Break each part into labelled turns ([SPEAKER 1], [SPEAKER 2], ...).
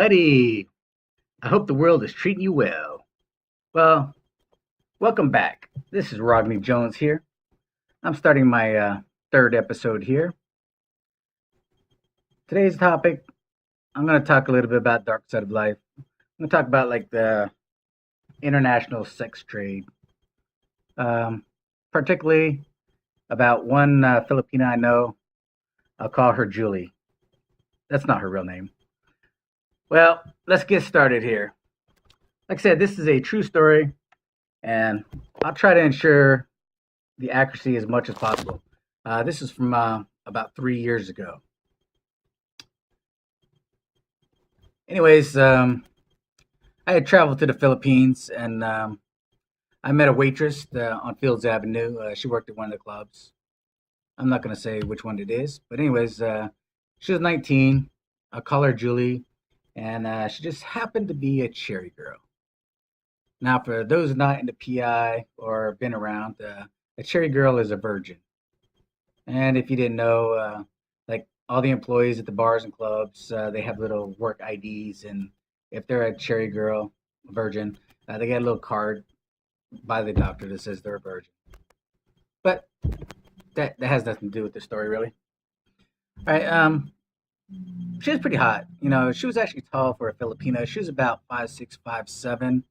[SPEAKER 1] buddy. I hope the world is treating you well. Well, welcome back. This is Rodney Jones here. I'm starting my third episode here. Today's topic, I'm going to talk a little bit about dark side of life. I'm going to talk about like the international sex trade, um, particularly about one Filipina I know. I'll call her Julie. That's not her real name. Well, let's get started here. Like I said, this is a true story, and I'll try to ensure the accuracy as much as possible. This is from about 3 years ago. Anyways, I had traveled to the Philippines, and I met a waitress on Fields Avenue. She worked at one of the clubs. I'm not going to say which one it is, but anyways, she was 19. I'll call her Julie, and she just happened to be a cherry girl. Now, for those not in the PI or been around, a cherry girl is a virgin. And if you didn't know, like all the employees at the bars and clubs, they have little work IDs, and if they're a cherry girl, a virgin, they get a little card by the doctor that says they're a virgin. But that has nothing to do with the story, really. All right. She was pretty hot. She was actually tall for a Filipino. She was about 5'6", 5'7".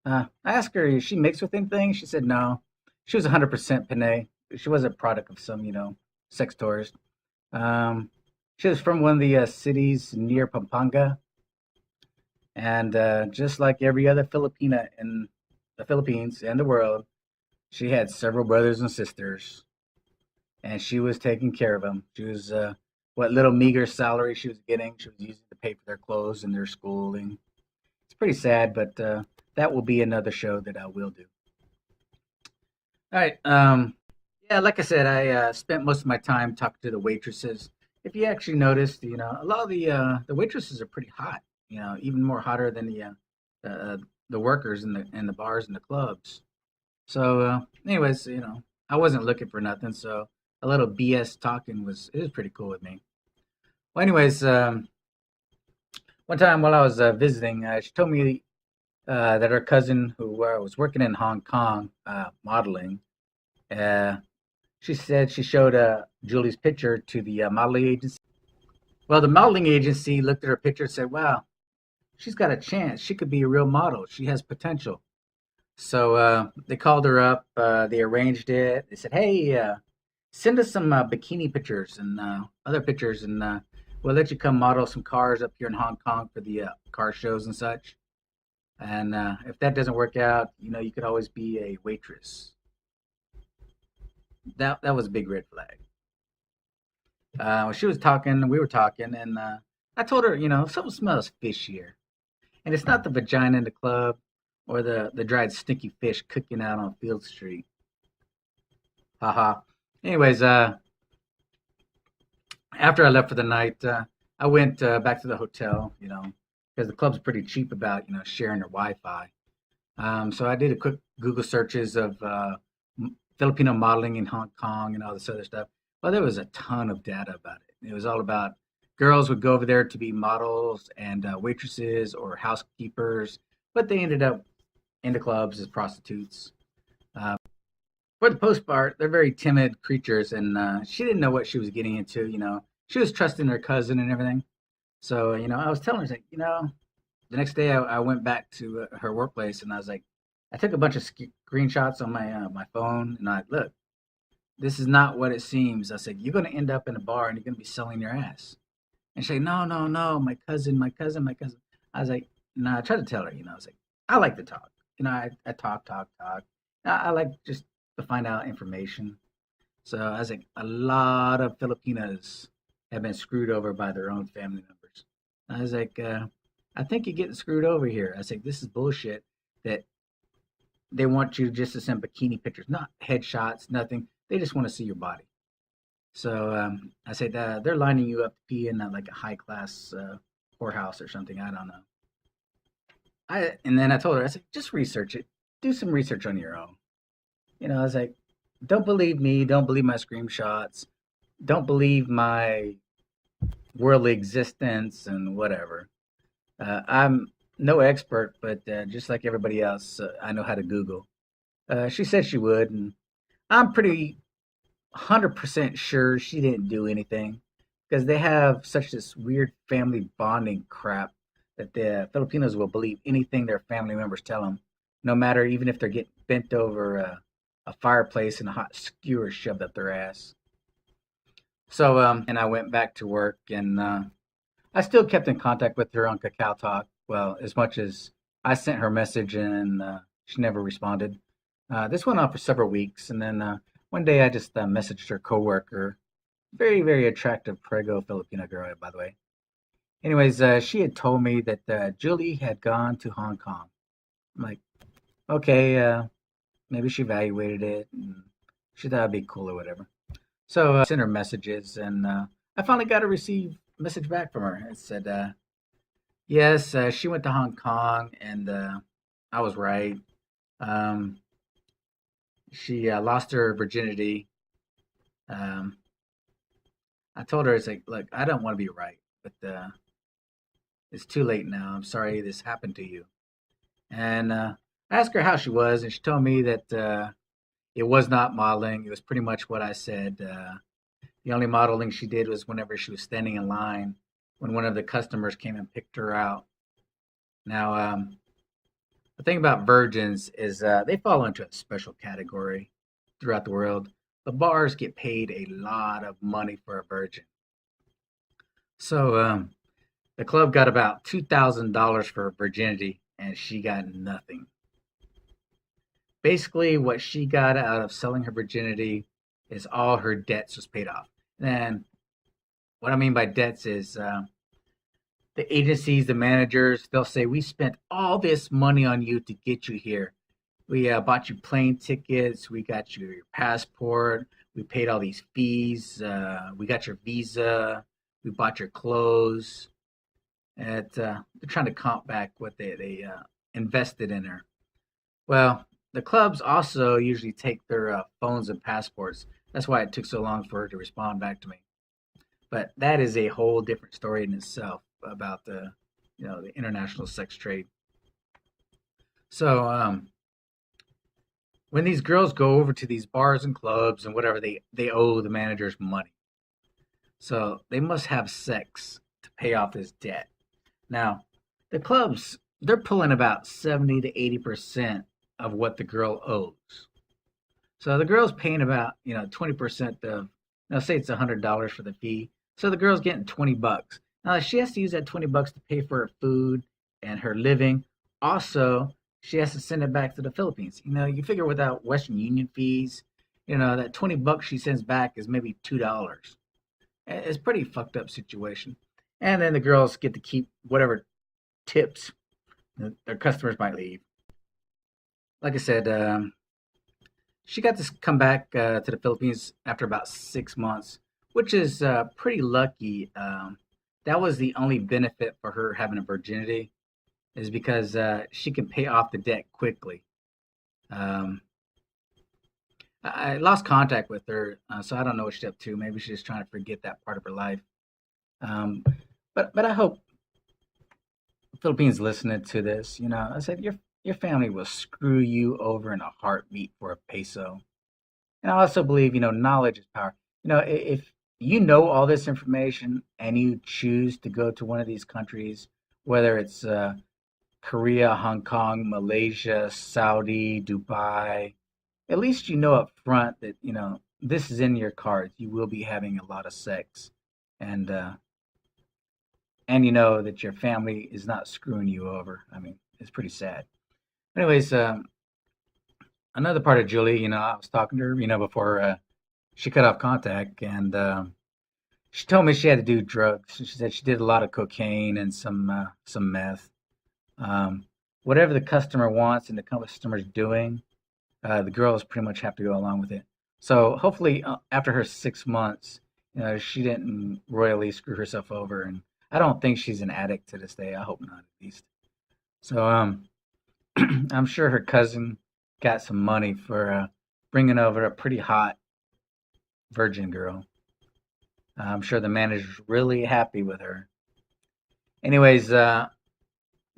[SPEAKER 1] I asked her, is she mixed with anything? She said no. She was 100% Panay. She was a product of some, sex tourist. She was from one of the cities near Pampanga. And just like every other Filipina in the Philippines and the world, she had several brothers and sisters. And she was taking care of them. She was, what little meager salary she was getting, she was using to pay for their clothes and their schooling. It's pretty sad, but that will be another show that I will do. All right. Yeah, like I said, I spent most of my time talking to the waitresses. If you actually noticed, a lot of the waitresses are pretty hot. Even more hotter than the workers in the bars and the clubs. So, anyways, I wasn't looking for nothing, so a little BS talking was pretty cool with me. Well, anyways, one time while I was visiting, she told me that her cousin, who was working in Hong Kong modeling, she said she showed Julie's picture to the modeling agency. Well, the modeling agency looked at her picture and said, "Wow, she's got a chance. She could be a real model. She has potential." So they called her up. They arranged it. They said, "Hey, send us some bikini pictures and other pictures, and we'll let you come model some cars up here in Hong Kong for the car shows and such. And if that doesn't work out, you could always be a waitress." That was a big red flag. She was talking, we were talking, and I told her, something smells fish here, and it's not the vagina in the club or the dried stinky fish cooking out on Field Street. Haha. Anyways, after I left for the night, I went back to the hotel, because the club's pretty cheap about, sharing their Wi-Fi. So I did a quick Google searches of Filipino modeling in Hong Kong and all this other stuff. Well, there was a ton of data about it. It was all about girls would go over there to be models and waitresses or housekeepers, but they ended up in the clubs as prostitutes. Uh, for the most part, they're very timid creatures, and she didn't know what she was getting into. She was trusting her cousin and everything. So, I was telling her, like, the next day I went back to her workplace, and I was like, I took a bunch of screenshots on my phone, and I look, this is not what it seems. I said, you're going to end up in a bar, and you're going to be selling your ass. And she's like, no, no, no, my cousin, my cousin, my cousin. I was like, no, I tried to tell her, I was like, I like to talk. I talk, talk, talk. I like just to find out information. So I was like, a lot of Filipinas have been screwed over by their own family members. I was like, I think you're getting screwed over here. I was like, this is bullshit that they want you just to send bikini pictures, not headshots, nothing. They just want to see your body. So I said, they're lining you up to pee in like a high class whorehouse or something. I don't know. And then I told her, I said, just research it. Do some research on your own. I was like, don't believe me. Don't believe my screenshots. Don't believe my worldly existence and whatever. I'm no expert, but just like everybody else, I know how to Google. She said she would, and I'm pretty 100% sure she didn't do anything because they have such this weird family bonding crap that the Filipinos will believe anything their family members tell them, no matter even if they're getting bent over a fireplace and a hot skewer shoved up their ass. So, and I went back to work and I still kept in contact with her on Kakao Talk. Well, as much as I sent her a message and she never responded. This went on for several weeks, and then one day I just messaged her coworker, very very attractive prego Filipina girl, by the way. Anyways, she had told me that Julie had gone to Hong Kong. I'm like, okay, maybe she evaluated it and she thought it'd be cool or whatever. So I sent her messages, and I finally got a received message back from her. It said, yes, she went to Hong Kong, and I was right. Um, she lost her virginity. Um, I told her, it's like, look, I don't want to be right, but it's too late now. I'm sorry this happened to you. And I asked her how she was, and she told me that it was not modeling. It was pretty much what I said. The only modeling she did was whenever she was standing in line when one of the customers came and picked her out. Now, the thing about virgins is they fall into a special category throughout the world. The bars get paid a lot of money for a virgin. So the club got about $2,000 for virginity, and she got nothing. Basically, what she got out of selling her virginity is all her debts was paid off. And what I mean by debts is the agencies, the managers, they'll say, we spent all this money on you to get you here. We bought you plane tickets. We got you your passport. We paid all these fees. We got your visa. We bought your clothes. And they're trying to comp back what they invested in her. Well, the clubs also usually take their phones and passports. That's why it took so long for her to respond back to me. But that is a whole different story in itself about the international sex trade. So when these girls go over to these bars and clubs and whatever, they owe the managers money. So they must have sex to pay off this debt. Now, the clubs, they're pulling about 70 to 80% of what the girl owes. So the girl's paying about, 20% of, now say it's $100 for the fee. So the girl's getting $20. Now she has to use that $20 to pay for her food and her living. Also, she has to send it back to the Philippines. You figure without Western Union fees, that $20 she sends back is maybe $2. It's a pretty fucked up situation. And then the girls get to keep whatever tips their customers might leave. Like I said, she got to come back to the Philippines after about 6 months, which is pretty lucky. That was the only benefit for her having a virginity, is because she can pay off the debt quickly. Um, I lost contact with her, so I don't know what she's up to. Maybe she's just trying to forget that part of her life. Um, but I hope Philippines listening to this. I said your family will screw you over in a heartbeat for a peso. And I also believe, knowledge is power. If you know all this information and you choose to go to one of these countries, whether it's Korea, Hong Kong, Malaysia, Saudi, Dubai, at least you know up front that, this is in your cards. You will be having a lot of sex. And, uh, and you know that your family is not screwing you over. I mean, it's pretty sad. Anyways, another part of Julie, I was talking to her, before she cut off contact, and she told me she had to do drugs. She said she did a lot of cocaine and some meth. Um, Whatever the customer wants and the customer's doing, the girls pretty much have to go along with it. So hopefully, after her 6 months, she didn't royally screw herself over, and I don't think she's an addict to this day. I hope not, at least. So I'm sure her cousin got some money for bringing over a pretty hot virgin girl. I'm sure the manager's really happy with her. Anyways,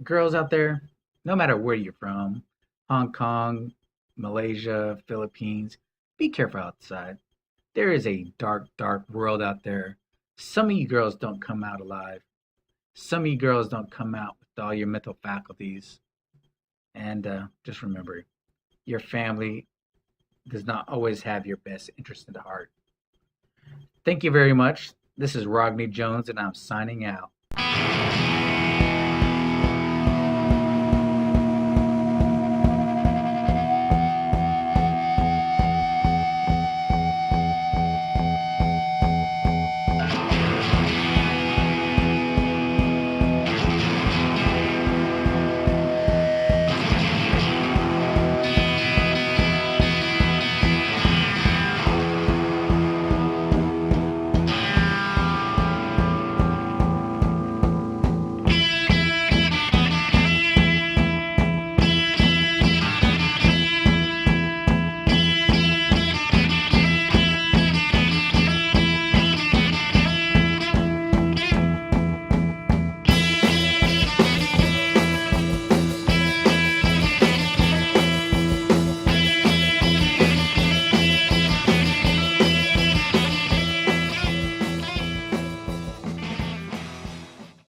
[SPEAKER 1] Girls out there, no matter where you're from, Hong Kong, Malaysia, Philippines, be careful outside. There is a dark, dark world out there. Some of you girls don't come out alive. Some of you girls don't come out with all your mental faculties. And just remember, your family does not always have your best interest at heart. Thank you very much. This is Rodney Jones, and I'm signing out.